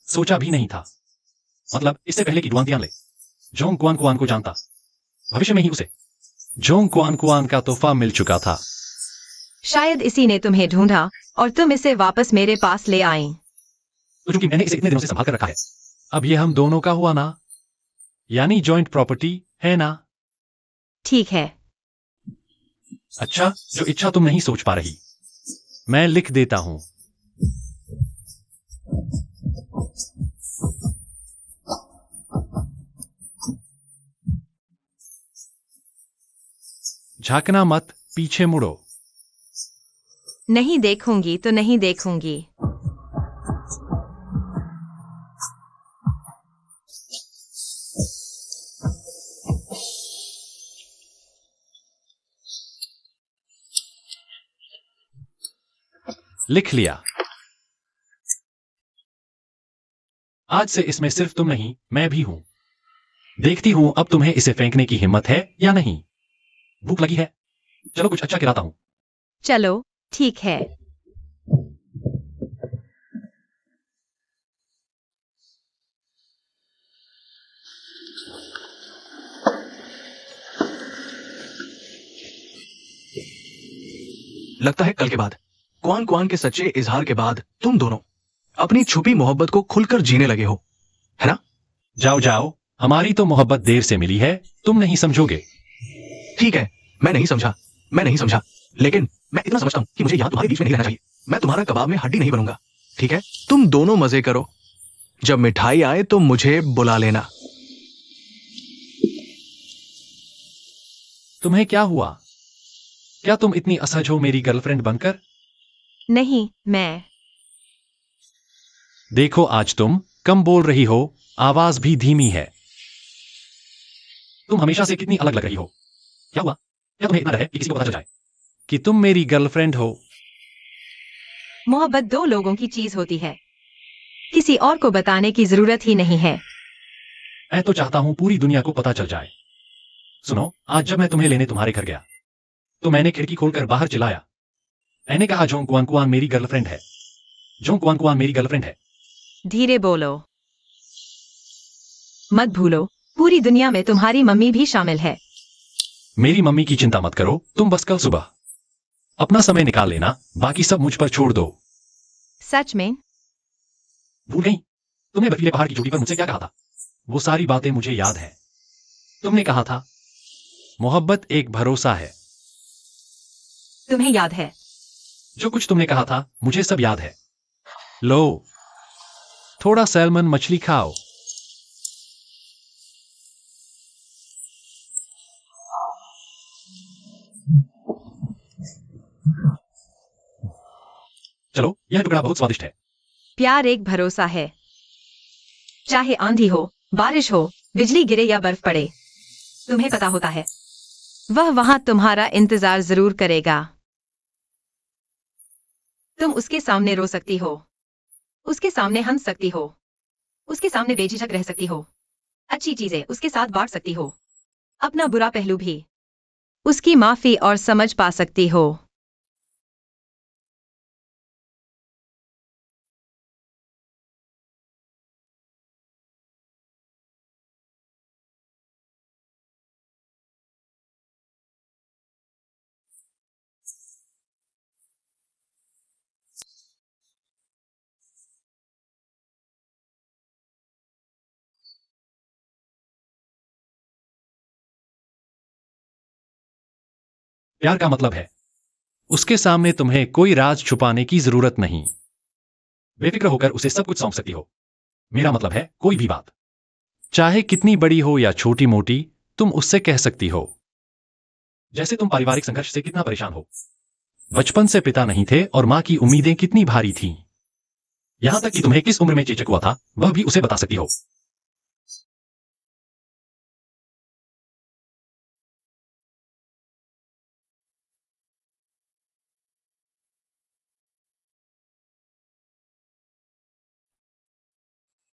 सोचा भी नहीं था। मतलब इससे पहले कि डुआन ले जोंग कुआन कुआन को जानता, भविष्य में ही उसे जोंग कुआन कुआन का तोहफा मिल चुका था। शायद इसी ने तुम्हें ढूंढा और तुम इसे वापस मेरे पास ले आए। तो चूंकि मैंने इसे इतने दिनों से संभाल कर रखा है, अब ये हम दोनों का हुआ ना, यानी जॉइंट प्रॉपर्टी है ना। ठीक है। अच्छा, जो इच्छा तुम नहीं सोच पा रही, मैं लिख देता हूं। झांकना मत, पीछे मुड़ो। नहीं देखूंगी तो नहीं देखूंगी। लिख लिया। आज से इसमें सिर्फ तुम नहीं, मैं भी हूं। देखती हूं अब तुम्हें इसे फेंकने की हिम्मत है या नहीं। भूख लगी है, चलो कुछ अच्छा खिलाता हूं। चलो ठीक है। लगता है कल के बाद, कुआन कुआन के सच्चे इजहार के बाद, तुम दोनों अपनी छुपी मोहब्बत को खुलकर जीने लगे हो, है ना? जाओ जाओ, हमारी तो मोहब्बत देर से मिली है, तुम नहीं समझोगे। ठीक है, मैं नहीं समझा, लेकिन मैं इतना समझता हूं कि मुझे यहां तुम्हारे बीच में नहीं रहना चाहिए। मैं तुम्हारा कबाब में हड्डी नहीं बनूंगा, ठीक है? तुम दोनों मजे करो, जब मिठाई आए तो मुझे बुला लेना। तुम्हें क्या हुआ? क्या तुम इतनी असहज हो मेरी गर्लफ्रेंड बनकर? नहीं, मैं देखो आज तुम कम बोल रही हो, आवाज भी धीमी है। तुम हमेशा से कितनी अलग लग रही हो। क्या हुआ? क्या तुम्हें इतना डर है कि किसी को पता चल जाए कि तुम मेरी गर्लफ्रेंड हो? मोहब्बत दो लोगों की चीज होती है, किसी और को बताने की जरूरत ही नहीं है। मैं तो चाहता हूं पूरी दुनिया को पता चल जाए। सुनो, आज जब मैं तुम्हें लेने तुम्हारे घर गया तो मैंने खिड़की खोलकर बाहर चिल्लाया। मैंने कहा जोंग कुआन कुआन मेरी गर्लफ्रेंड है, जोंग कुआन कुआन मेरी गर्लफ्रेंड है। धीरे बोलो, मत भूलो पूरी दुनिया में तुम्हारी मम्मी भी शामिल है। मेरी मम्मी की चिंता मत करो, तुम बस कल सुबह अपना समय निकाल लेना, बाकी सब मुझ पर छोड़ दो। सच में? भूल गई? तुमने बर्फीले पहाड़ की चोटी पर मुझसे क्या कहा था? वो सारी बातें मुझे याद है। तुमने कहा था मोहब्बत एक भरोसा है। तुम्हें याद है? जो कुछ तुमने कहा था मुझे सब याद है। लो, थोड़ा सैल्मन मछली खाओ। चलो, यह टुकड़ा बहुत स्वादिष्ट है। प्यार एक भरोसा है, चाहे आंधी हो, बारिश हो, बिजली गिरे या बर्फ पड़े, तुम्हें पता होता है वह वहां तुम्हारा इंतजार जरूर करेगा। तुम उसके सामने रो सकती हो, उसके सामने हंस सकती हो, उसके सामने बेझिझक रह सकती हो, अच्छी चीजें उसके साथ बांट सकती हो, अपना बुरा पहलू भी, उसकी माफी और समझ पा सकती हो। प्यार का मतलब है उसके सामने तुम्हें कोई राज छुपाने की जरूरत नहीं। बेफिक्र होकर उसे सब कुछ सौंप सकती हो। मेरा मतलब है कोई भी बात, चाहे कितनी बड़ी हो या छोटी मोटी, तुम उससे कह सकती हो। जैसे तुम पारिवारिक संघर्ष से कितना परेशान हो, बचपन से पिता नहीं थे और मां की उम्मीदें कितनी भारी थीं, यहां तक कि तुम्हें किस उम्र में चेचक हुआ था वह भी उसे बता सकती हो।